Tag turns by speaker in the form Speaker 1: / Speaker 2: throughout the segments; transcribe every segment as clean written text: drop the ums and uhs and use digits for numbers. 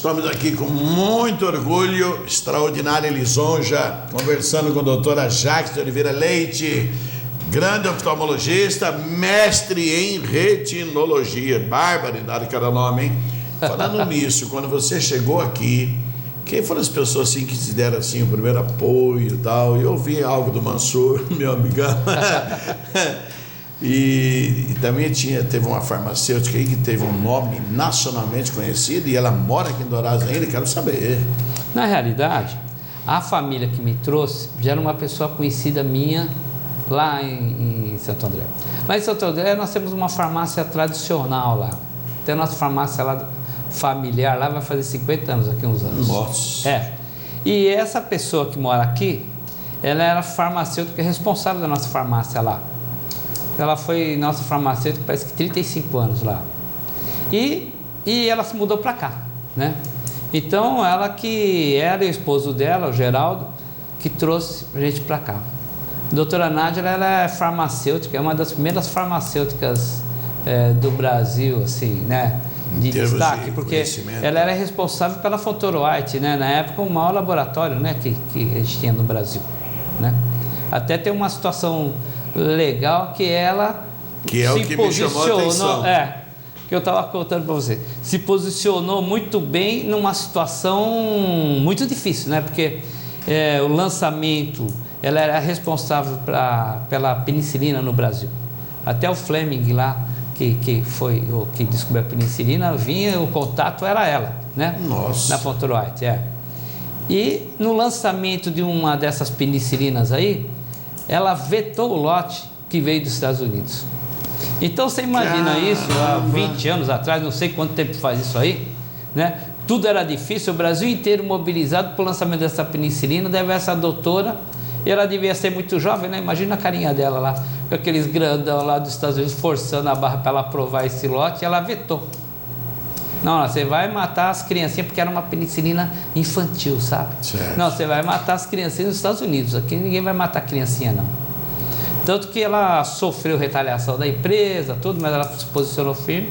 Speaker 1: Estamos aqui com muito orgulho, extraordinária lisonja, conversando com a doutora Jaques de Oliveira Leite, grande oftalmologista, mestre em retinologia. Barbaridade cada nome, hein? Falando nisso, quando você chegou aqui, quem foram as pessoas assim que te deram assim, o primeiro apoio e tal? Eu ouvi algo do Mansur, meu amigão. E também teve uma farmacêutica aí que teve um nome nacionalmente conhecido e ela mora aqui em Dourados ainda, quero saber.
Speaker 2: Na realidade, a família que me trouxe já era uma pessoa conhecida minha lá em Santo André. Lá em Santo André nós temos uma farmácia tradicional lá. Tem a nossa farmácia lá familiar, lá vai fazer 50 anos, aqui uns anos.
Speaker 1: Nossa.
Speaker 2: É. E essa pessoa que mora aqui, ela era farmacêutica responsável da nossa farmácia lá. Ela foi nossa farmacêutica, parece que 35 anos lá. E ela se mudou para cá, né? Então, ela que era o esposo dela, o Geraldo, que trouxe a gente para cá. A doutora Nádia, ela é farmacêutica, é uma das primeiras farmacêuticas do Brasil, assim, né? De destaque, porque ela era responsável pela Photoroite, né? Na época, o maior laboratório, né? Que a gente tinha no Brasil, né? Até tem uma situação legal que ela
Speaker 1: que é o que me chamou a atenção.
Speaker 2: Que eu estava contando para você, se posicionou muito bem numa situação muito difícil, né? Porque o lançamento, ela era responsável pela penicilina no Brasil. Até o Fleming lá, que foi o que descobriu a penicilina, o contato era ela, né?
Speaker 1: Nossa.
Speaker 2: Na Photoroite, E no lançamento de uma dessas penicilinas aí, ela vetou o lote que veio dos Estados Unidos. Então você imagina isso há 20 anos atrás, não sei quanto tempo faz isso aí, né? Tudo era difícil, o Brasil inteiro mobilizado para o lançamento dessa penicilina. Deve essa doutora, e ela devia ser muito jovem, né? Imagina a carinha dela lá, com aqueles grandão lá dos Estados Unidos forçando a barra para ela aprovar esse lote, e ela vetou. Não, você vai matar as criancinhas, porque era uma penicilina infantil, sabe?
Speaker 1: Certo.
Speaker 2: Não, você vai matar as criancinhas nos Estados Unidos. Aqui ninguém vai matar criancinha, não. Tanto que ela sofreu retaliação da empresa, tudo, mas ela se posicionou firme.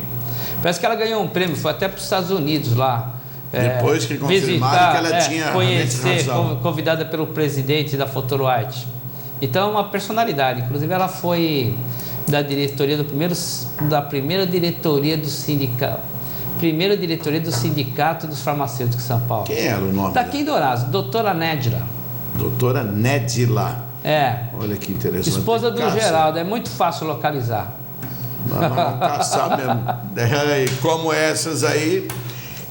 Speaker 2: Parece que ela ganhou um prêmio, foi até para os Estados Unidos lá.
Speaker 1: Depois que confirmaram que ela tinha
Speaker 2: conhecer,
Speaker 1: razão.
Speaker 2: convidada pelo presidente da Photoroite. Então é uma personalidade. Inclusive ela foi da diretoria da primeira diretoria do sindicato. Primeira diretoria do Sindicato dos Farmacêuticos de São Paulo.
Speaker 1: Quem era o nome?
Speaker 2: Está aqui em Dourados, doutora Nédila.
Speaker 1: Doutora Nédila. Olha que interessante.
Speaker 2: Esposa do Geraldo, é muito fácil localizar.
Speaker 1: Vamos caçar mesmo. Como essas aí.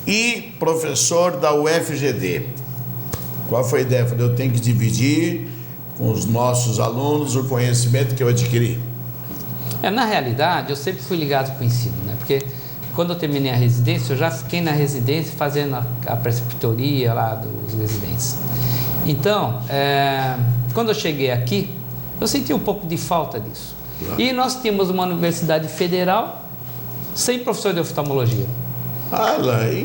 Speaker 1: E professor da UFGD. Qual foi a ideia? Eu falei, eu tenho que dividir com os nossos alunos o conhecimento que eu adquiri.
Speaker 2: Na realidade, eu sempre fui ligado com o ensino, né? Porque quando eu terminei a residência, eu já fiquei na residência fazendo a preceptoria lá dos residentes. Então, quando eu cheguei aqui, eu senti um pouco de falta disso. Claro. E nós tínhamos uma universidade federal sem professor de oftalmologia.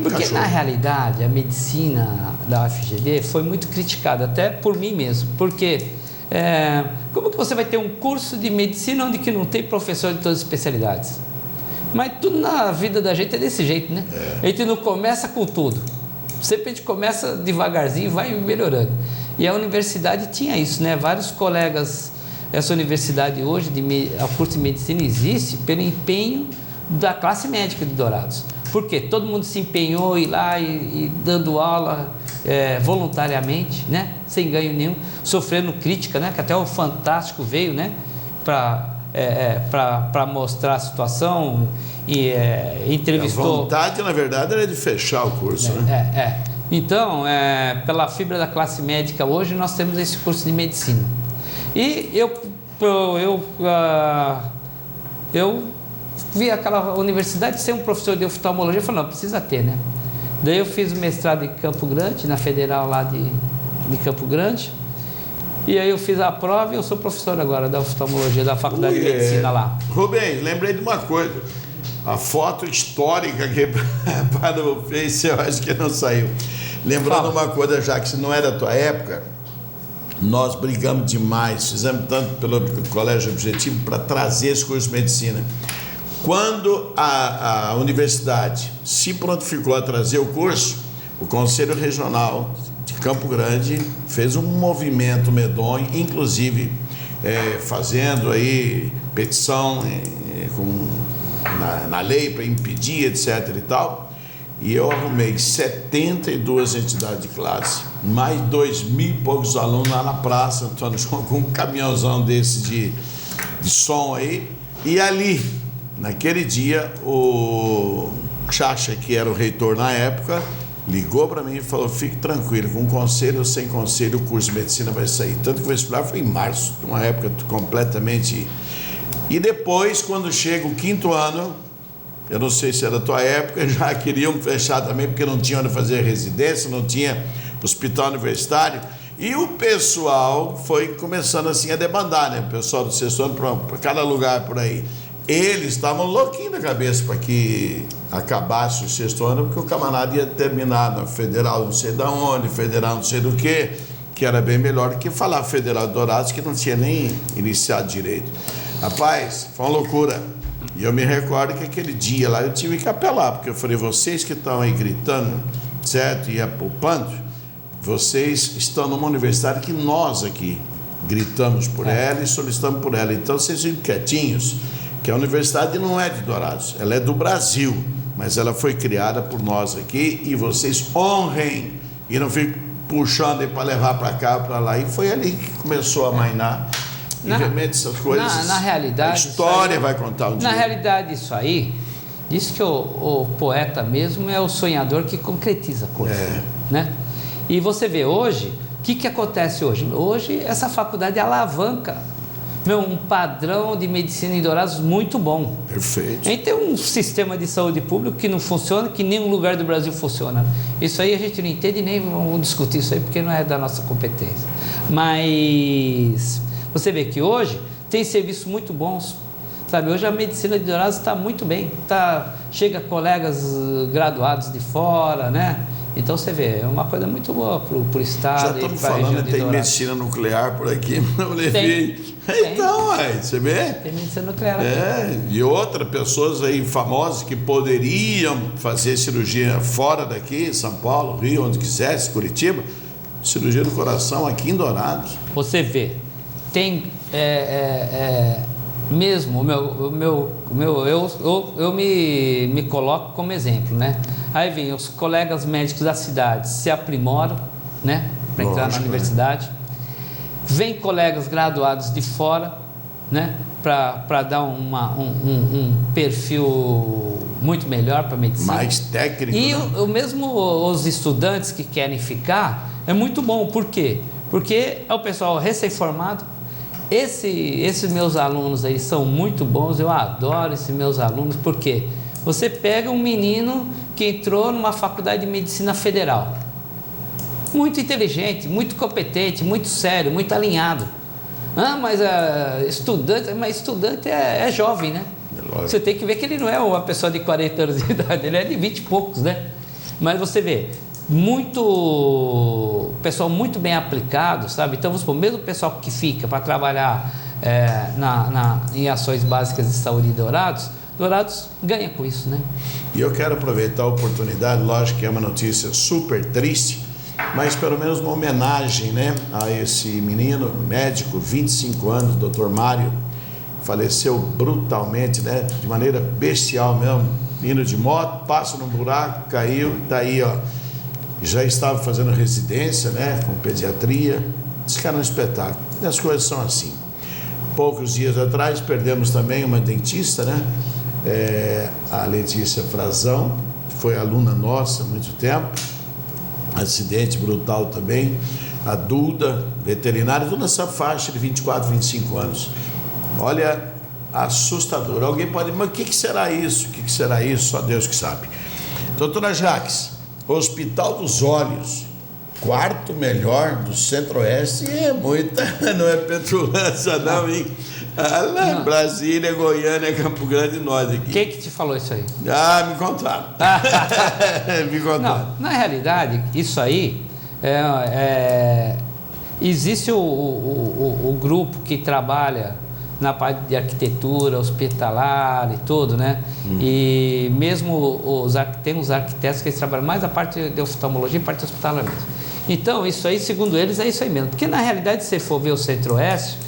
Speaker 2: Porque, na realidade, a medicina da UFGD foi muito criticada, até por mim mesmo. Porque como que você vai ter um curso de medicina onde que não tem professor de todas as especialidades? Mas tudo na vida da gente é desse jeito, né? A gente não começa com tudo. Sempre a gente começa devagarzinho e vai melhorando. E a universidade tinha isso, né? Vários colegas, essa universidade hoje, o curso de medicina existe pelo empenho da classe médica de Dourados. Por quê? Todo mundo se empenhou em ir lá e dando aula voluntariamente, né? Sem ganho nenhum, sofrendo crítica, né? Que até o Fantástico veio, né? Para mostrar a situação e entrevistou.
Speaker 1: A vontade, na verdade, era de fechar o curso, né?
Speaker 2: Então, pela fibra da classe médica, hoje nós temos esse curso de medicina. E eu vi aquela universidade sem um professor de oftalmologia, eu falei, não, precisa ter, né? Daí eu fiz o mestrado em Campo Grande, na Federal lá de Campo Grande. E aí eu fiz a prova e eu sou professor agora da oftalmologia da Faculdade de Medicina lá.
Speaker 1: Rubens, lembrei de uma coisa. A foto histórica que para o Face, eu acho que não saiu. Lembrando uma coisa, já que se não era da tua época, nós brigamos demais, fizemos tanto pelo Colégio Objetivo para trazer esse curso de medicina. Quando a universidade se prontificou a trazer o curso, o Conselho Regional de Campo Grande fez um movimento medonho, inclusive fazendo aí petição na lei para impedir, etc. e tal. E eu arrumei 72 entidades de classe, mais 2.000 e poucos alunos lá na praça, Antônio João, com um caminhãozão desse de som aí. E ali, naquele dia, o Chacha, que era o reitor na época, ligou para mim e falou: fique tranquilo, com conselho ou sem conselho, o curso de medicina vai sair. Tanto que o vestibular foi em março, uma época completamente... E depois, quando chega o 5º ano, eu não sei se era da tua época, já queriam fechar também, porque não tinha onde fazer residência, não tinha hospital universitário. E o pessoal foi começando assim a debandar, né? O pessoal do 6º ano para cada lugar por aí. Eles estavam louquinhos na cabeça para que acabasse o 6º ano, porque o camarada ia terminar na federal não sei de onde, federal não sei do que era bem melhor do que falar federal de Dourados, que não tinha nem iniciado direito. Rapaz, foi uma loucura. E eu me recordo que aquele dia lá eu tive que apelar, porque eu falei: vocês que estão aí gritando, certo, e apupando, vocês estão numa universidade que nós aqui gritamos por ela e solicitamos por ela. Então vocês ficam quietinhos, que a universidade não é de Dourados, ela é do Brasil, mas ela foi criada por nós aqui, e vocês honrem e não fiquem puxando para levar para cá, para lá. E foi ali que começou a amainar. E realmente essas coisas,
Speaker 2: na realidade,
Speaker 1: a história vai contar um dia.
Speaker 2: Na realidade, isso aí, diz que o poeta mesmo é o sonhador que concretiza coisas, né? E você vê hoje, o que acontece hoje? Hoje, essa faculdade alavanca um padrão de medicina em Dourados muito bom.
Speaker 1: Perfeito.
Speaker 2: A gente tem um sistema de saúde público que não funciona, que em nenhum lugar do Brasil funciona. Isso aí a gente não entende, nem vamos discutir isso aí, porque não é da nossa competência. Mas você vê que hoje tem serviços muito bons, sabe? Hoje a medicina de Dourados está muito bem, chega colegas graduados de fora, né? Então você vê, é uma coisa muito boa para o estado.
Speaker 1: Já estamos falando que tem medicina nuclear por aqui, não levei. Então, você vê?
Speaker 2: Tem medicina nuclear aqui.
Speaker 1: E outras pessoas aí famosas que poderiam fazer cirurgia fora daqui, São Paulo, Rio, onde quisesse, Curitiba, cirurgia do coração aqui em Dourados.
Speaker 2: Você vê, tem mesmo eu me coloco como exemplo, né? Aí vem os colegas médicos da cidade se aprimoram, né, para entrar na universidade. Vem colegas graduados de fora, né, para dar um perfil muito melhor para a medicina.
Speaker 1: Mais técnico.
Speaker 2: E
Speaker 1: né?
Speaker 2: o mesmo os estudantes que querem ficar, é muito bom. Por quê? Porque é o pessoal recém-formado. Esses meus alunos aí são muito bons, eu adoro esses meus alunos, porque você pega um menino que entrou numa faculdade de medicina federal, muito inteligente, muito competente, muito sério, muito alinhado. Mas estudante é jovem, né? Você tem que ver que ele não é uma pessoa de 40 anos de idade, ele é de 20 e poucos, né? Mas você vê, pessoal muito bem aplicado, sabe? Então, vamos supor, mesmo o pessoal que fica para trabalhar em ações básicas de saúde de Dourados ganha com isso, né?
Speaker 1: E eu quero aproveitar a oportunidade, lógico que é uma notícia super triste, mas pelo menos uma homenagem, né, a esse menino médico, 25 anos, Dr. Mário, faleceu brutalmente, né, de maneira bestial mesmo, indo de moto, passa num buraco, caiu, tá aí, ó. Já estava fazendo residência, né, com pediatria. Esse cara é um espetáculo. E as coisas são assim. Poucos dias atrás perdemos também uma dentista, né? A Letícia Frazão, que foi aluna nossa há muito tempo. Acidente brutal também. A Duda, veterinária, toda essa faixa de 24, 25 anos. Olha, assustador. Alguém pode dizer, mas o que será isso? O que será isso? Só Deus que sabe. Doutora Jaques, Hospital dos Olhos, 4º melhor do Centro-Oeste, muita, não é petulância não, hein? Não. Brasília, Goiânia, Campo Grande, nós aqui.
Speaker 2: Quem que te falou isso aí?
Speaker 1: Me contaram. Me contaram.
Speaker 2: Não, na realidade, isso aí, existe o grupo que trabalha na parte de arquitetura, hospitalar e tudo, né? E mesmo tem uns arquitetos que eles trabalham mais a parte de oftalmologia e parte hospitalar mesmo. Então, isso aí, segundo eles, é isso aí mesmo. Porque, na realidade, se você for ver o Centro-Oeste,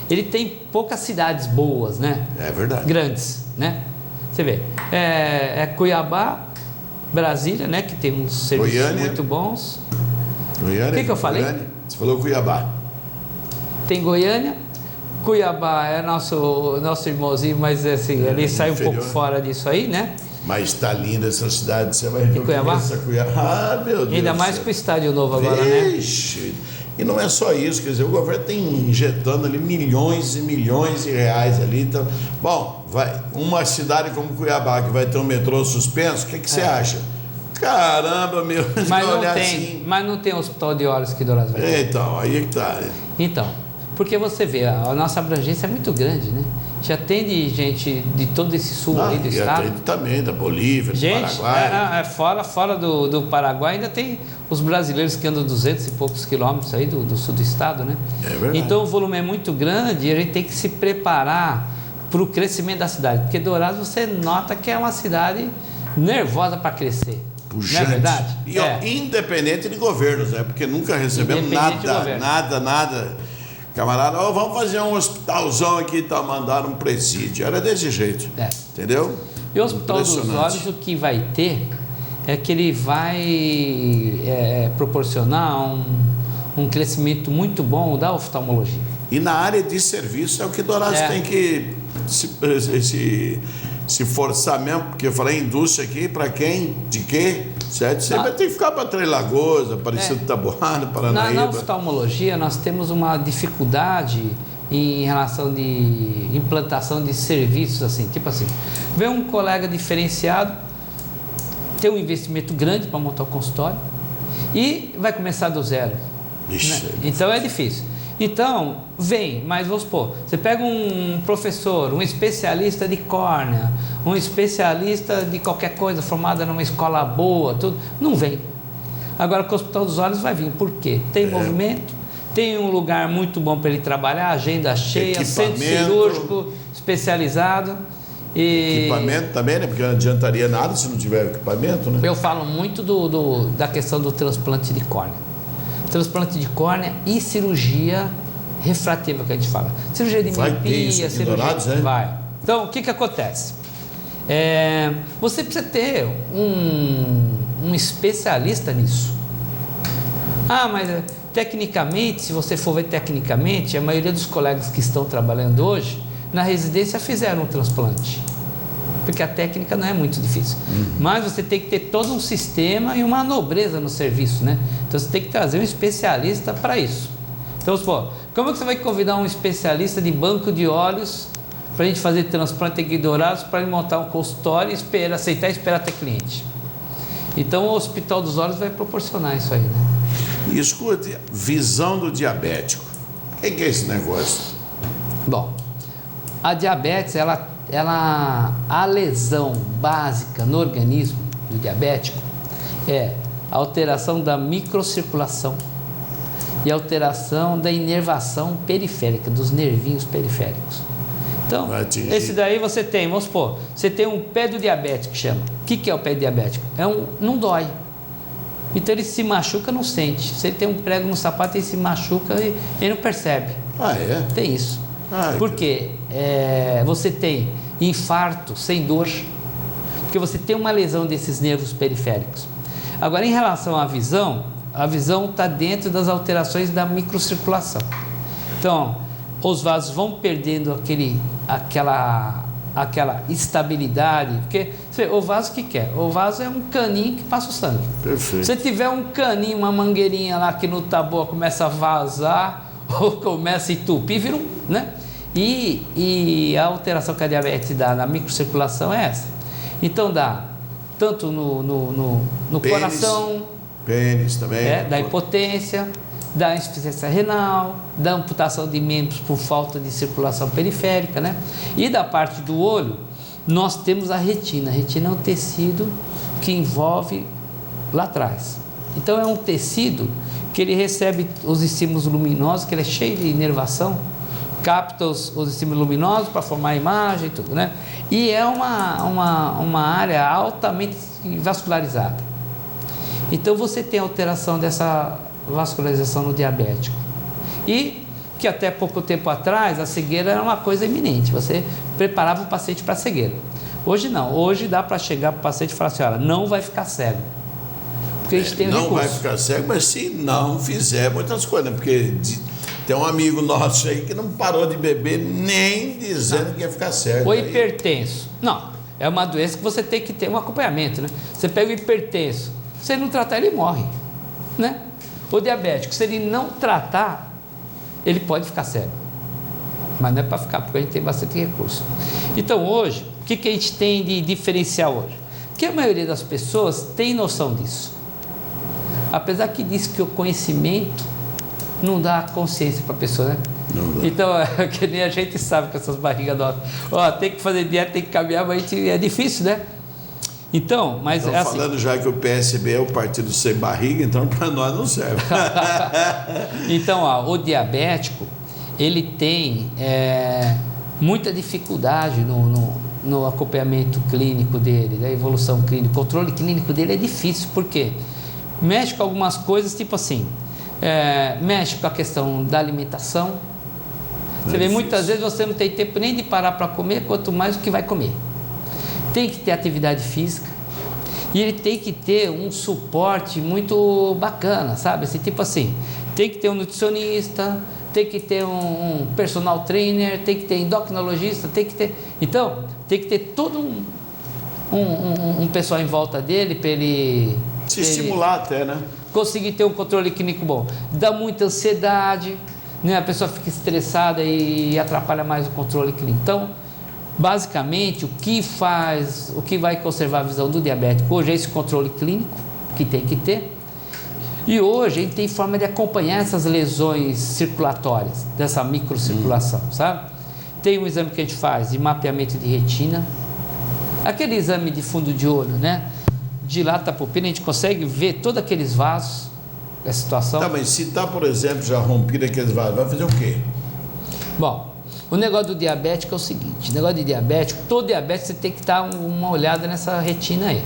Speaker 2: ele tem poucas cidades boas, né?
Speaker 1: É verdade.
Speaker 2: Grandes, né? Você vê, Cuiabá, Brasília, né? Que tem uns serviços
Speaker 1: Goiânia.
Speaker 2: muito bons.
Speaker 1: Goiânia.
Speaker 2: O que eu falei?
Speaker 1: Goiânia. Você falou Cuiabá.
Speaker 2: Tem Goiânia. Cuiabá é nosso irmãozinho, mas assim, ele sai um pouco fora disso aí, né?
Speaker 1: Mas está linda essa cidade, você vai ver.
Speaker 2: Cuiabá?
Speaker 1: Ah, meu Deus.
Speaker 2: Ainda mais com o estádio novo agora, né?
Speaker 1: Ixi. E não é só isso, quer dizer, o governo tem injetando ali milhões e milhões de reais ali. Então, bom, uma cidade como Cuiabá, que vai ter um metrô suspenso, o que você acha? Caramba, meu,
Speaker 2: mas não tem hospital de olhos que Dourados vai ter.
Speaker 1: Então, aí é que tá.
Speaker 2: Então, porque você vê, a nossa abrangência é muito grande, né? Já atende gente de todo esse sul aí do estado.
Speaker 1: Atende também, da Bolívia, do Paraguai.
Speaker 2: Fora do Paraguai ainda tem os brasileiros que andam 200 e poucos quilômetros aí do sul do estado, né?
Speaker 1: É verdade.
Speaker 2: Então o volume é muito grande e a gente tem que se preparar para o crescimento da cidade. Porque Dourados você nota que é uma cidade nervosa para crescer.
Speaker 1: Pujante.
Speaker 2: Não é verdade?
Speaker 1: E, ó, independente de governos, né? Porque nunca recebemos nada. Camarada, vamos fazer um hospitalzão aqui e tal, mandaram um presídio. Era desse jeito. Entendeu?
Speaker 2: E o Hospital dos Olhos, o que vai ter é que ele vai proporcionar um crescimento muito bom da oftalmologia.
Speaker 1: E na área de serviço é o que Dourados tem que se forçar mesmo, porque eu falei indústria aqui, para quem, de quê? Certo? Você vai ter que ficar para Três Lagoas, Aparecido de Taboada, Paranaíba.
Speaker 2: Na oftalmologia nós temos uma dificuldade em relação de implantação de serviços, assim, tipo assim, vem um colega diferenciado, tem um investimento grande para montar o consultório e vai começar do zero.
Speaker 1: Ixi,
Speaker 2: né? Então é difícil. Então, mas vamos supor, você pega um professor, um especialista de córnea, um especialista de qualquer coisa, formado numa escola boa, tudo, não vem. Agora com o Hospital dos Olhos vai vir, por quê? Tem movimento, tem um lugar muito bom para ele trabalhar, agenda cheia, centro cirúrgico especializado.
Speaker 1: Equipamento também, né? Porque não adiantaria nada se não tiver equipamento, né?
Speaker 2: Eu falo muito da questão do transplante de córnea. Transplante de córnea e cirurgia refrativa que a gente fala. Cirurgia de miopia, cirurgia... Vai. Então, o que acontece? Você precisa ter um especialista nisso. Mas tecnicamente, se você for ver tecnicamente, a maioria dos colegas que estão trabalhando hoje, na residência fizeram um transplante. Porque a técnica não é muito difícil. Mas você tem que ter todo um sistema e uma nobreza no serviço, né? Então você tem que trazer um especialista para isso. Então, como é que você vai convidar um especialista de banco de olhos para a gente fazer transplante aqui em Dourados, para ele montar um consultório e aceitar e esperar ter cliente? Então o Hospital dos Olhos vai proporcionar isso aí, né?
Speaker 1: E escute, visão do diabético. O que é esse negócio?
Speaker 2: Bom, a diabetes, a lesão básica no organismo do diabético é a alteração da microcirculação e a alteração da inervação periférica, dos nervinhos periféricos. Então, esse daí você tem, vamos supor, você tem um pé do diabético que chama. O que é o pé diabético? Não dói. Então ele se machuca, não sente. Se ele tem um prego no sapato, ele se machuca e ele não percebe. Tem isso. Porque você tem infarto sem dor, porque você tem uma lesão desses nervos periféricos. Agora, em relação à visão, a visão está dentro das alterações da microcirculação. Então, os vasos vão perdendo aquela estabilidade, porque o vaso que quer? O vaso é um caninho que passa o sangue.
Speaker 1: Perfeito.
Speaker 2: Se tiver um caninho, uma mangueirinha lá que no tabu começa a vazar ou começa a entupir, vira né? E a alteração que a diabetes dá na microcirculação é essa. Então dá tanto no pênis, coração,
Speaker 1: pênis também,
Speaker 2: da impotência, da insuficiência renal, da amputação de membros por falta de circulação periférica, né? E da parte do olho, nós temos a retina. A retina é um tecido que envolve lá atrás. Então é um tecido que ele recebe os estímulos luminosos, que ele é cheio de inervação, capta os estímulos luminosos para formar a imagem e tudo, né? E é uma área altamente vascularizada. Então você tem alteração dessa vascularização no diabético. E que até pouco tempo atrás a cegueira era uma coisa iminente, você preparava o paciente para a cegueira. Hoje não, hoje dá para chegar para o paciente e falar assim, olha, não vai ficar cego. Porque a gente tem
Speaker 1: não
Speaker 2: recurso.
Speaker 1: vai ficar cego, mas se não fizer muitas coisas, né? Porque tem um amigo nosso aí que não parou de beber nem dizendo que ia ficar cego.
Speaker 2: O hipertenso, não, é uma doença que você tem que ter um acompanhamento, né? Você pega o hipertenso, se ele não tratar, ele morre, né? O diabético, se ele não tratar, ele pode ficar cego, mas não é para ficar, porque a gente tem bastante recurso. Então hoje, o que a gente tem de diferencial hoje? Que a maioria das pessoas tem noção disso, apesar que diz que o conhecimento não dá consciência para a pessoa, né? Então, que nem a gente sabe com essas barrigas nossas, ó, tem que fazer dieta, tem que caminhar, mas é difícil, né? Então, mas é assim.
Speaker 1: Falando já que o PSB é o partido sem barriga, então para nós não serve.
Speaker 2: Então, ó, o diabético, ele tem muita dificuldade no acompanhamento clínico dele, da evolução clínica. O controle clínico dele é difícil, porque mexe com algumas coisas, tipo assim, mexe com a questão da alimentação. Você vê, muitas vezes você não tem tempo nem de parar para comer, quanto mais o que vai comer. Tem que ter atividade física e ele tem que ter um suporte muito bacana, sabe? Assim, tipo assim, tem que ter um nutricionista, tem que ter um personal trainer, tem que ter endocrinologista, tem que ter... Então, tem que ter todo um pessoal em volta dele para ele...
Speaker 1: Se estimular até, né?
Speaker 2: Conseguir ter um controle clínico bom. Dá muita ansiedade, né? A pessoa fica estressada e atrapalha mais o controle clínico. Então, basicamente, o que vai conservar a visão do diabético hoje é esse controle clínico, que tem que ter. E hoje a gente tem forma de acompanhar essas lesões circulatórias, dessa microcirculação, sabe? Tem um exame que a gente faz de mapeamento de retina, aquele exame de fundo de olho, né? Dilata a pupila, a gente consegue ver todos aqueles vasos, a situação.
Speaker 1: Tá, mas se está, por exemplo, já rompido aqueles vasos, vai fazer o quê?
Speaker 2: Bom, o negócio do diabético é o seguinte, o negócio de diabético, todo diabético você tem que dar uma olhada nessa retina aí.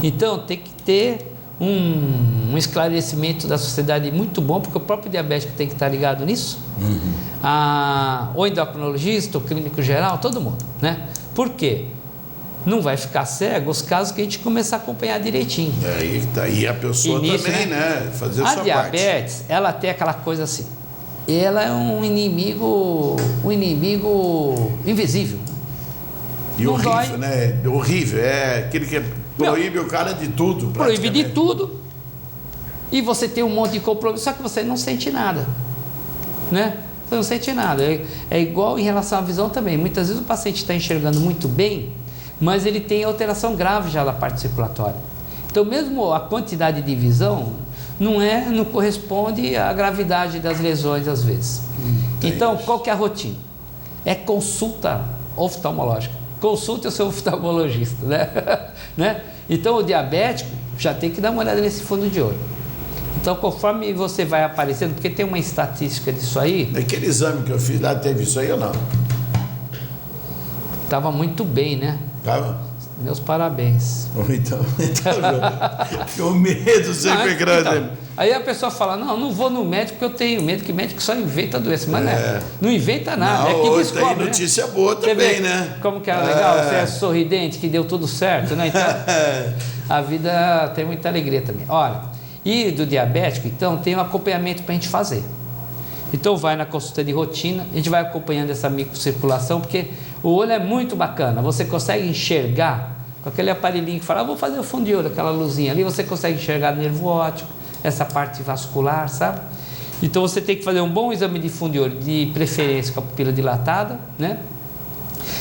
Speaker 2: Então tem que ter um esclarecimento da sociedade muito bom, porque o próprio diabético tem que estar ligado nisso. O endocrinologista, o clínico geral, todo mundo, né? Por quê? Não vai ficar cego os casos que a gente começar a acompanhar direitinho.
Speaker 1: E a pessoa
Speaker 2: nisso,
Speaker 1: também, né? Fazer a sua parte.
Speaker 2: A diabetes, ela tem aquela coisa assim, ela é um inimigo invisível.
Speaker 1: E
Speaker 2: não
Speaker 1: horrível,
Speaker 2: dói.
Speaker 1: né? Horrível, é aquele que proíbe o cara de tudo.
Speaker 2: Proíbe de tudo. E você tem um monte de compromisso, só que você não sente nada, né? Você não sente nada. É igual em relação à visão também. Muitas vezes o paciente está enxergando muito bem, mas ele tem alteração grave já da parte circulatória. Então, mesmo a quantidade de visão não corresponde à gravidade das lesões às vezes. Então, qual que é a rotina? É consulta oftalmológica. Consulte o seu oftalmologista, né? Então, o diabético já tem que dar uma olhada nesse fundo de olho. Então, conforme você vai aparecendo, porque tem uma estatística disso aí...
Speaker 1: Aquele exame que eu fiz lá, teve isso aí ou não?
Speaker 2: Estava muito bem, né?
Speaker 1: Tava?
Speaker 2: Meus parabéns.
Speaker 1: Então o medo sempre é grande.
Speaker 2: Então, aí a pessoa fala, não vou no médico porque eu tenho medo, que médico só inventa doença. Mas não inventa nada, é que descobre.
Speaker 1: Tem notícia boa também, né?
Speaker 2: Como que era legal, você é sorridente, que deu tudo certo, né? Então, a vida tem muita alegria também. Olha, e do diabético, então, tem um acompanhamento para a gente fazer. Então, vai na consulta de rotina, a gente vai acompanhando essa microcirculação, porque o olho é muito bacana, você consegue enxergar com aquele aparelhinho que fala, vou fazer o fundo de olho, aquela luzinha ali, você consegue enxergar nervo óptico, essa parte vascular, sabe? Então você tem que fazer um bom exame de fundo de olho, de preferência com a pupila dilatada, né?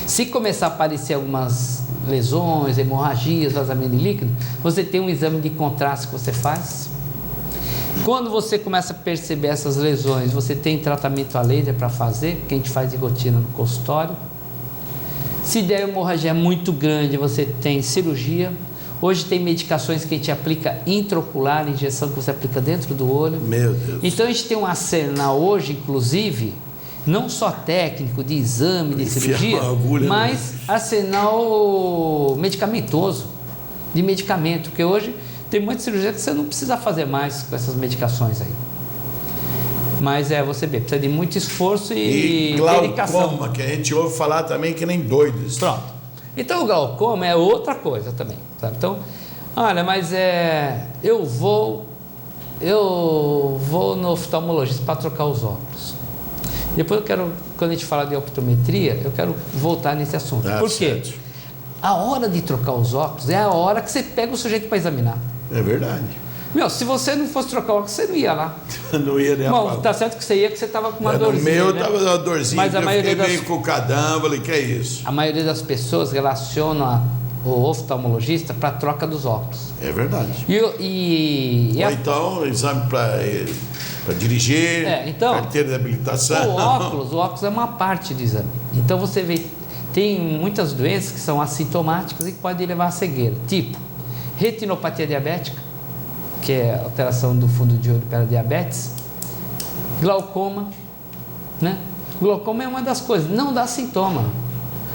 Speaker 2: Se começar a aparecer algumas lesões, hemorragias, vazamento de líquido, você tem um exame de contraste que você faz. Quando você começa a perceber essas lesões, você tem tratamento a laser para fazer, que a gente faz de rotina no consultório. Se der hemorragia muito grande, você tem cirurgia. Hoje tem medicações que a gente aplica intraocular, injeção que você aplica dentro do olho.
Speaker 1: Meu Deus.
Speaker 2: Então a gente tem um arsenal hoje, inclusive, não só técnico, de exame, de
Speaker 1: Enfiar
Speaker 2: cirurgia,
Speaker 1: uma agulha,
Speaker 2: mas arsenal medicamentoso, de medicamento, porque hoje tem muita cirurgia que você não precisa fazer mais com essas medicações aí. Mas você vê, precisa de muito esforço e dedicação.
Speaker 1: Glaucoma, que a gente ouve falar também que nem doidos.
Speaker 2: Pronto. Então o glaucoma é outra coisa também, sabe? Então, olha, mas eu vou no oftalmologista para trocar os óculos. Depois quando a gente fala de optometria, eu quero voltar nesse assunto. Por quê?
Speaker 1: Certo.
Speaker 2: A hora de trocar os óculos é a hora que você pega o sujeito para examinar.
Speaker 1: É verdade.
Speaker 2: Meu, se você não fosse trocar o óculos, você não ia lá.
Speaker 1: Não ia nem a
Speaker 2: Bom,
Speaker 1: pau.
Speaker 2: tá certo que você ia, que você tava com uma dorzinha.
Speaker 1: No meu
Speaker 2: né?
Speaker 1: tava uma dorzinha,
Speaker 2: mas a maioria
Speaker 1: fiquei meio cucadão, falei, que é isso?
Speaker 2: A maioria das pessoas relaciona o oftalmologista para a troca dos óculos.
Speaker 1: É verdade.
Speaker 2: Ou
Speaker 1: então, exame para dirigir,
Speaker 2: então,
Speaker 1: carteira de habilitação.
Speaker 2: O óculos é uma parte do exame. Então você vê, tem muitas doenças que são assintomáticas e que podem levar à cegueira, tipo retinopatia diabética, que é alteração do fundo de olho pela diabetes, glaucoma, né? Glaucoma é uma das coisas, não dá sintoma.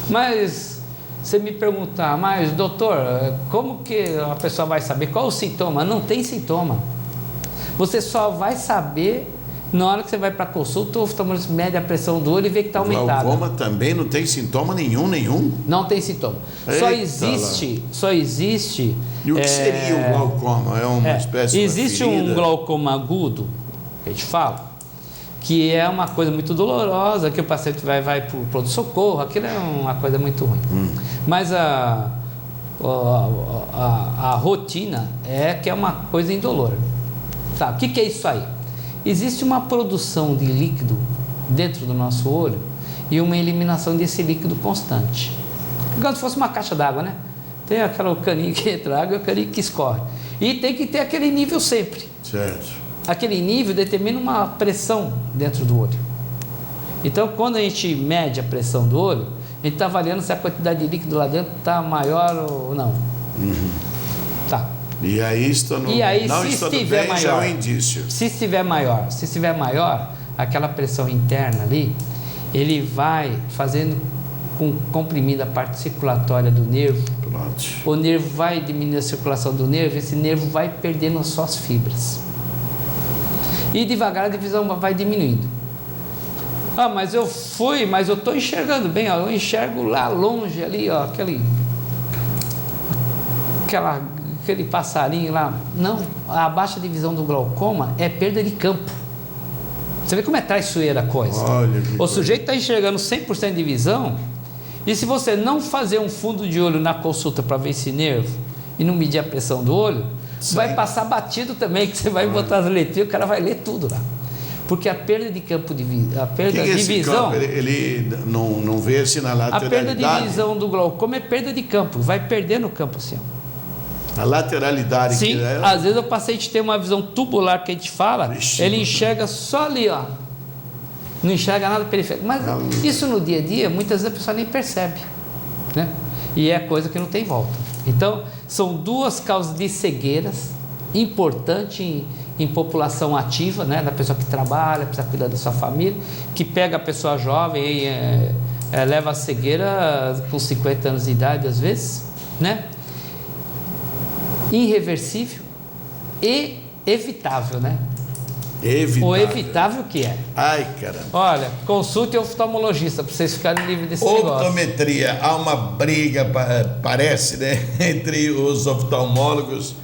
Speaker 2: Mas você me perguntar, mas doutor, como que a pessoa vai saber qual o sintoma? Não tem sintoma. Você só vai saber na hora que você vai para a consulta, o oftalmologista mede a pressão do olho e vê que está aumentada.
Speaker 1: Glaucoma também não tem sintoma nenhum? Não
Speaker 2: tem sintoma.
Speaker 1: Eita,
Speaker 2: só existe.
Speaker 1: E o que seria o glaucoma? É uma espécie de
Speaker 2: existe um glaucoma agudo, que a gente fala, que é uma coisa muito dolorosa, que o paciente vai para o pronto-socorro, aquilo é uma coisa muito ruim. Mas a rotina que é uma coisa indolor. Tá, o que é isso aí? Existe uma produção de líquido dentro do nosso olho e uma eliminação desse líquido constante. Como se fosse uma caixa d'água, né? Tem aquele caninho que entra água e o caninho que escorre. E tem que ter aquele nível sempre.
Speaker 1: Certo.
Speaker 2: Aquele nível determina uma pressão dentro do olho. Então, quando a gente mede a pressão do olho, a gente está avaliando se a quantidade de líquido lá dentro está maior ou não. Tá.
Speaker 1: E aí, se estiver maior, já é um indício.
Speaker 2: Se estiver maior, aquela pressão interna ali, ele vai fazendo comprimida a parte circulatória do nervo.
Speaker 1: Pronto.
Speaker 2: O nervo vai diminuindo a circulação do nervo, esse nervo vai perdendo as suas fibras. E devagar a divisão vai diminuindo. Mas eu estou enxergando bem, eu enxergo lá longe ali, aquele passarinho lá. Não, a baixa divisão do glaucoma é perda de campo. Você vê como é traiçoeira a coisa. O sujeito está enxergando 100% de visão, e se você não fazer um fundo de olho na consulta para ver esse nervo e não medir a pressão do olho, vai passar batido também, que você vai botar as letrinhas, o cara vai ler tudo lá. Porque a perda de campo de visão, a perda de visão,
Speaker 1: ele não vê assim na lateralidade.
Speaker 2: A perda de visão do glaucoma é perda de campo, vai perdendo o campo assim.
Speaker 1: A lateralidade.
Speaker 2: Sim, às vezes o paciente tem uma visão tubular que a gente fala, ele enxerga só ali, não enxerga nada periférico. Mas isso no dia a dia, muitas vezes a pessoa nem percebe, né? E é coisa que não tem volta. Então, são duas causas de cegueiras importantes em população ativa, né? Da pessoa que trabalha, precisa cuidar da sua família, que pega a pessoa jovem e leva a cegueira com 50 anos de idade, às vezes, né? Irreversível e evitável, né?
Speaker 1: Evitável.
Speaker 2: O evitável que é?
Speaker 1: Ai, caramba.
Speaker 2: Olha, consulte o oftalmologista para vocês ficarem livres desse negócio.
Speaker 1: Optometria, há uma briga, parece, né? Entre os oftalmólogos,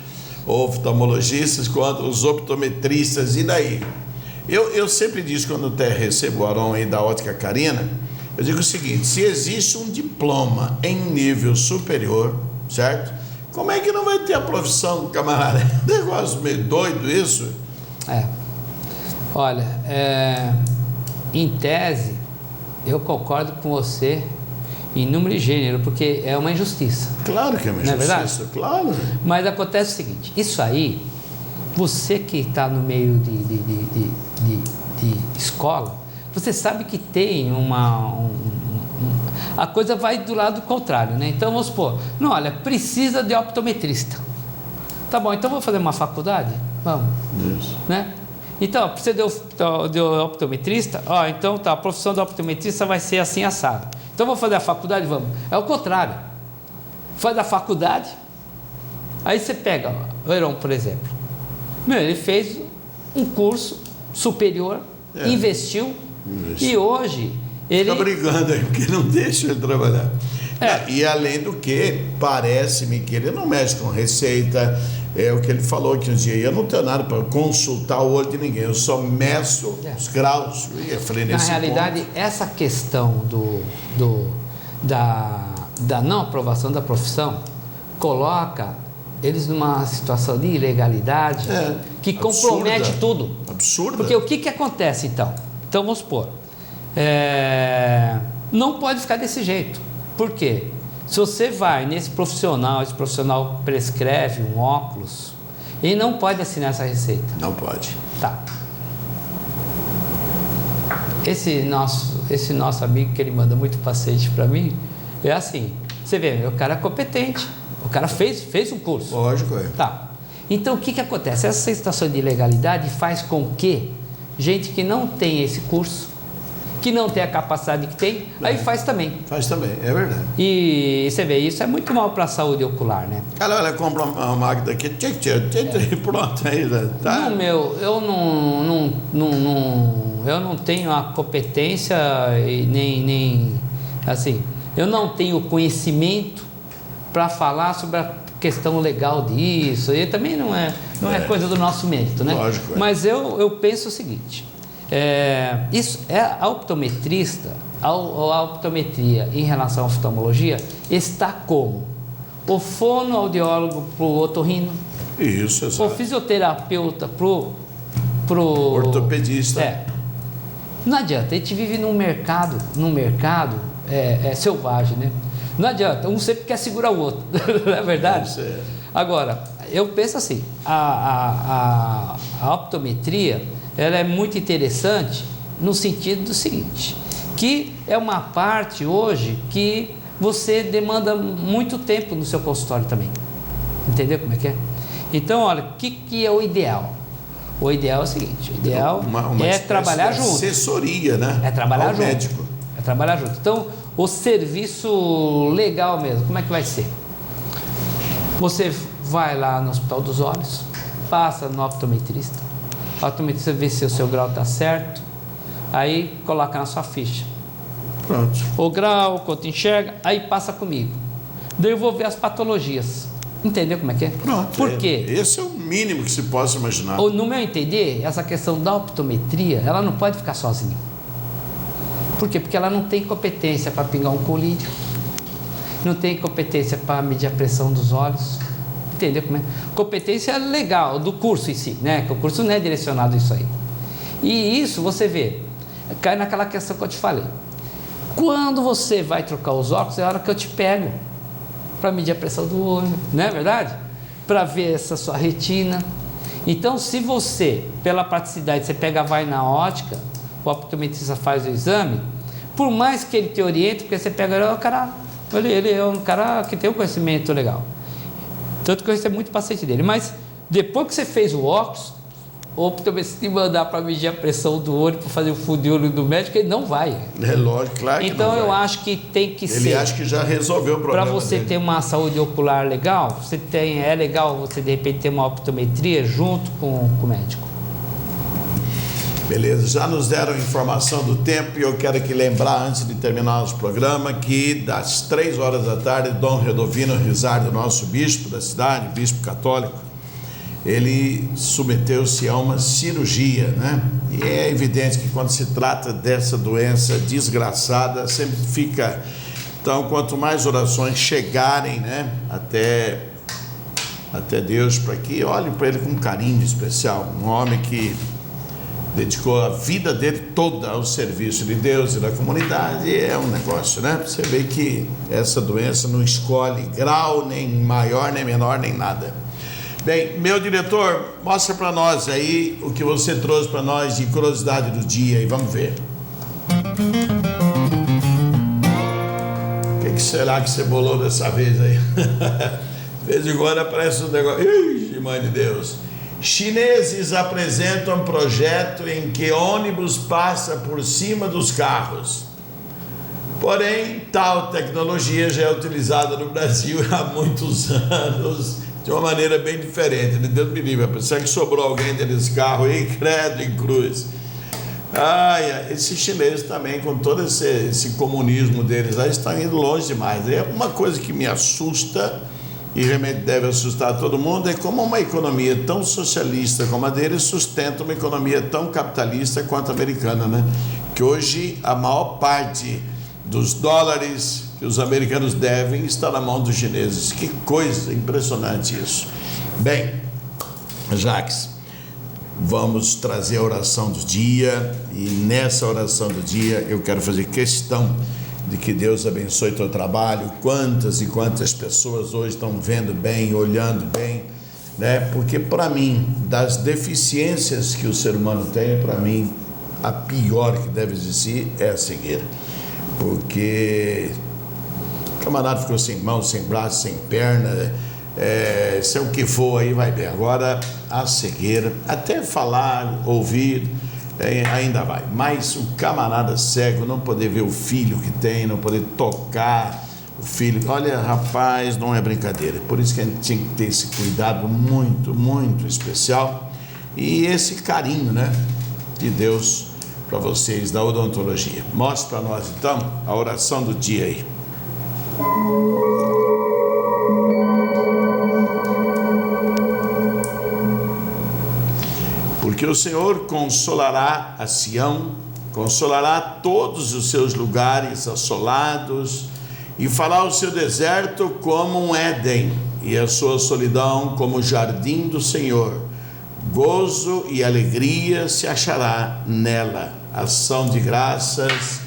Speaker 1: oftalmologistas, contra os optometristas, e daí? Eu sempre digo, quando eu recebo o Aron aí da Ótica Carina, eu digo o seguinte: se existe um diploma em nível superior, certo? Como é que não vai ter a profissão, camarada? É um negócio meio doido isso.
Speaker 2: Olha, em tese, eu concordo com você em número e gênero, porque é uma injustiça.
Speaker 1: Claro que é uma injustiça,
Speaker 2: não é verdade?
Speaker 1: Claro.
Speaker 2: Mas acontece o seguinte: isso aí, você que está no meio de escola, você sabe que tem a coisa vai do lado contrário, né? Então vamos supor, não, olha, precisa de optometrista. Tá bom, então vou fazer uma faculdade? Vamos.
Speaker 1: Isso.
Speaker 2: Né? Então, para você de optometrista, então tá, a profissão do optometrista vai ser assim assado. Então vou fazer a faculdade? Vamos. É o contrário. Faz a faculdade, aí você pega o Heron, por exemplo. Ele fez um curso superior, investiu, e hoje ele...
Speaker 1: Fica brigando aí, porque não deixa ele trabalhar. E além do que, parece-me que ele não mexe com receita. É o que ele falou aqui um dia. Eu não tenho nada para consultar o olho de ninguém. Eu só meço os graus. Eu falei nesse
Speaker 2: Na realidade,
Speaker 1: ponto.
Speaker 2: essa questão da não aprovação da profissão coloca eles numa situação de ilegalidade que compromete tudo.
Speaker 1: Absurda.
Speaker 2: Porque o que acontece então? Então vamos supor, não pode ficar desse jeito. Por quê? Se você vai nesse profissional, esse profissional prescreve um óculos, ele não pode assinar essa receita.
Speaker 1: Não pode.
Speaker 2: Tá. Esse nosso amigo que ele manda muito paciente para mim, é assim, você vê, o cara é competente, o cara fez um curso.
Speaker 1: Lógico,
Speaker 2: Tá. Então o que acontece? Essa situação de ilegalidade faz com que gente que não tem esse curso, que não tem a capacidade que tem, aí faz também.
Speaker 1: Faz também, é verdade.
Speaker 2: E você vê, isso é muito mal para a saúde ocular, né?
Speaker 1: Cara, ela compra uma máquina aqui, pronto, aí, tá?
Speaker 2: Não, eu não tenho a competência e nem assim, eu não tenho conhecimento para falar sobre a questão legal disso, e também não é coisa do nosso mérito, né?
Speaker 1: Lógico,
Speaker 2: Mas eu penso o seguinte, a optometrista, a optometria em relação à oftalmologia está como o fonoaudiólogo para o otorrino,
Speaker 1: Isso, exato.
Speaker 2: o fisioterapeuta pro
Speaker 1: ortopedista.
Speaker 2: Não adianta, a gente vive num mercado selvagem, né? Não adianta, um sempre quer segurar o outro, não é verdade? Agora, eu penso assim, a optometria, ela é muito interessante no sentido do seguinte, que é uma parte hoje que você demanda muito tempo no seu consultório também. Entendeu como é que é? Então, olha, o que é o ideal? O ideal é o seguinte, o ideal é trabalhar junto.
Speaker 1: Assessoria, né?
Speaker 2: É trabalhar junto.
Speaker 1: Médico.
Speaker 2: É trabalhar junto. Então, o serviço legal mesmo, como é que vai ser? Você vai lá no Hospital dos Olhos, passa no optometrista, o optometrista vê se o seu grau está certo, aí coloca na sua ficha.
Speaker 1: Pronto.
Speaker 2: O grau, quanto enxerga, aí passa comigo. Daí eu vou ver as patologias. Entendeu como é que é?
Speaker 1: Pronto.
Speaker 2: Por quê?
Speaker 1: Esse é o mínimo que se possa imaginar.
Speaker 2: No meu entender, essa questão da optometria, ela não pode ficar sozinha. Por quê? Porque ela não tem competência para pingar um colírio, não tem competência para medir a pressão dos olhos. Entendeu como é? Competência legal do curso em si, né? Que o curso não é direcionado a isso aí. E isso, você vê, cai naquela questão que eu te falei. Quando você vai trocar os óculos, é a hora que eu te pego para medir a pressão do olho, não é verdade? Para ver essa sua retina. Então, se você, pela praticidade, você vai na ótica, o optometrista faz o exame, por mais que ele te oriente, porque você pega o cara, ele é um cara que tem um conhecimento legal. Tanto que eu recebo muito paciente dele. Mas depois que você fez o óculos, o optometrista te mandar para medir a pressão do olho, para fazer o fundo de olho do médico, ele não vai.
Speaker 1: É lógico, claro que
Speaker 2: então
Speaker 1: não vai.
Speaker 2: eu acho que tem que ser.
Speaker 1: Ele acha que já resolveu o problema.
Speaker 2: Para você ter uma saúde ocular legal, é legal você de repente ter uma optometria junto com o médico.
Speaker 1: Beleza, já nos deram informação do tempo e eu quero aqui lembrar, antes de terminar nosso programa, que das 3 horas da tarde, Dom Redovino Rizardo, nosso bispo da cidade, bispo católico, ele submeteu-se a uma cirurgia, né? E é evidente que quando se trata dessa doença desgraçada, sempre fica... Então, quanto mais orações chegarem, né, até Deus, para que olhem para ele com carinho especial, um homem que dedicou a vida dele toda ao serviço de Deus e da comunidade, é um negócio, né? Você vê que essa doença não escolhe grau, nem maior, nem menor, nem nada. Bem, meu diretor, mostra para nós aí o que você trouxe para nós de curiosidade do dia e vamos ver. O que será que você bolou dessa vez aí? De vez em quando aparece um negócio, ixi, mãe de Deus. Chineses apresentam um projeto em que ônibus passa por cima dos carros. Porém, tal tecnologia já é utilizada no Brasil há muitos anos, de uma maneira bem diferente. Deus me livre, será que sobrou alguém desse carro aí? Credo em cruz. Esses chineses também, com todo esse comunismo deles, eles estão indo longe demais. É uma coisa que me assusta, e realmente deve assustar todo mundo, é como uma economia tão socialista como a deles sustenta uma economia tão capitalista quanto a americana, né? Que hoje a maior parte dos dólares que os americanos devem está na mão dos chineses. Que coisa impressionante isso. Bem, Jacques, vamos trazer a oração do dia, e nessa oração do dia eu quero fazer questão de que Deus abençoe teu trabalho. Quantas e quantas pessoas hoje estão vendo bem, olhando bem, né? Porque para mim, das deficiências que o ser humano tem, para mim, a pior que deve existir é a cegueira. Porque o camarada ficou sem mão, sem braço, sem perna, se é o que for aí vai bem. Agora a cegueira, até falar, ouvir, ainda vai, mas o camarada cego não poder ver o filho que tem, não poder tocar o filho, olha, rapaz, não é brincadeira. Por isso que a gente tinha que ter esse cuidado muito, muito especial, e esse carinho, né, de Deus para vocês da odontologia. Mostre para nós então a oração do dia aí. Porque o Senhor consolará a Sião, consolará todos os seus lugares assolados, e fará o seu deserto como um Éden, e a sua solidão como o jardim do Senhor. Gozo e alegria se achará nela, ação de graças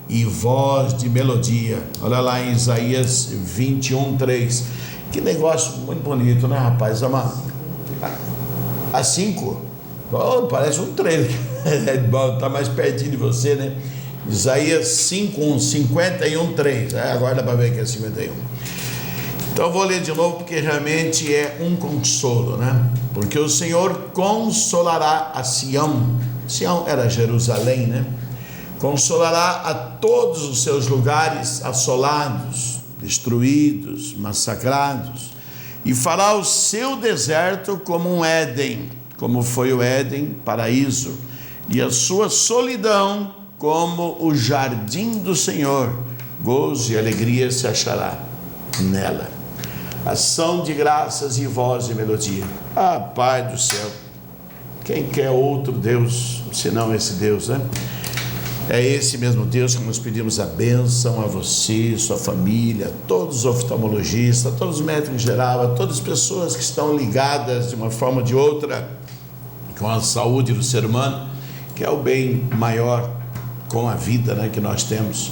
Speaker 1: e voz de melodia. Olha lá em Isaías 21:3. Que negócio muito bonito, né, rapaz? A 5. Oh, parece um trailer. Está mais pertinho de você, né? Isaías 5:1, 51:3. Agora dá para ver que é 51. Então eu vou ler de novo, porque realmente é um consolo, né? Porque o Senhor consolará a Sião. Sião era Jerusalém, né? Consolará a todos os seus lugares assolados, destruídos, massacrados, e fará o seu deserto como um Éden, como foi o Éden, paraíso, e a sua solidão como o jardim do Senhor. Gozo e alegria se achará nela, ação de graças e voz de melodia. Pai do céu, quem quer outro Deus senão esse Deus, né? É esse mesmo Deus que nós pedimos a bênção a você, sua família, a todos os oftalmologistas, a todos os médicos em geral, a todas as pessoas que estão ligadas de uma forma ou de outra com a saúde do ser humano, que é o bem maior com a vida, né, que nós temos.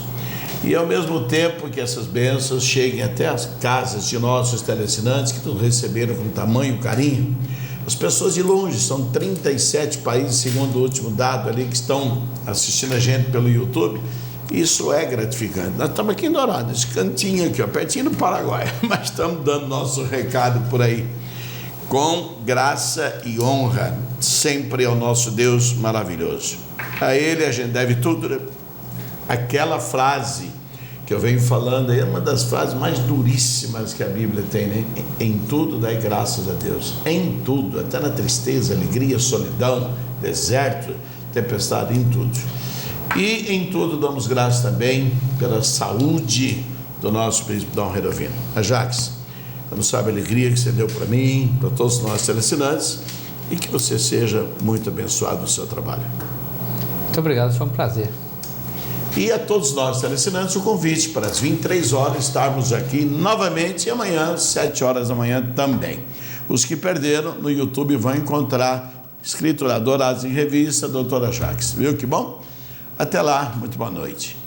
Speaker 1: E ao mesmo tempo que essas bênçãos cheguem até as casas de nossos teleassinantes, que nos receberam com tamanho carinho, as pessoas de longe, são 37 países, segundo o último dado ali, que estão assistindo a gente pelo YouTube. Isso é gratificante. Nós estamos aqui em Dourado, esse cantinho aqui, ó, pertinho do Paraguai, mas estamos dando nosso recado por aí, com graça e honra, sempre ao nosso Deus maravilhoso. A Ele a gente deve tudo, né? Aquela frase que eu venho falando é uma das frases mais duríssimas que a Bíblia tem, né? Em tudo dai graças a Deus, em tudo, até na tristeza, alegria, solidão, deserto, tempestade, em tudo. E em tudo damos graças também pela saúde do nosso príncipe Dom Redovino. A Jacques, não sabe a alegria que você deu para mim, para todos os nossos teleassinantes, e que você seja muito abençoado no seu trabalho.
Speaker 2: Muito obrigado, foi um prazer.
Speaker 1: E a todos nós teleassinantes o convite para as 23 horas estarmos aqui novamente, e amanhã às 7 horas da manhã também. Os que perderam no YouTube vão encontrar escrito lá, Dourados em Revista, doutora Jacques. Viu que bom? Até lá, muito boa noite.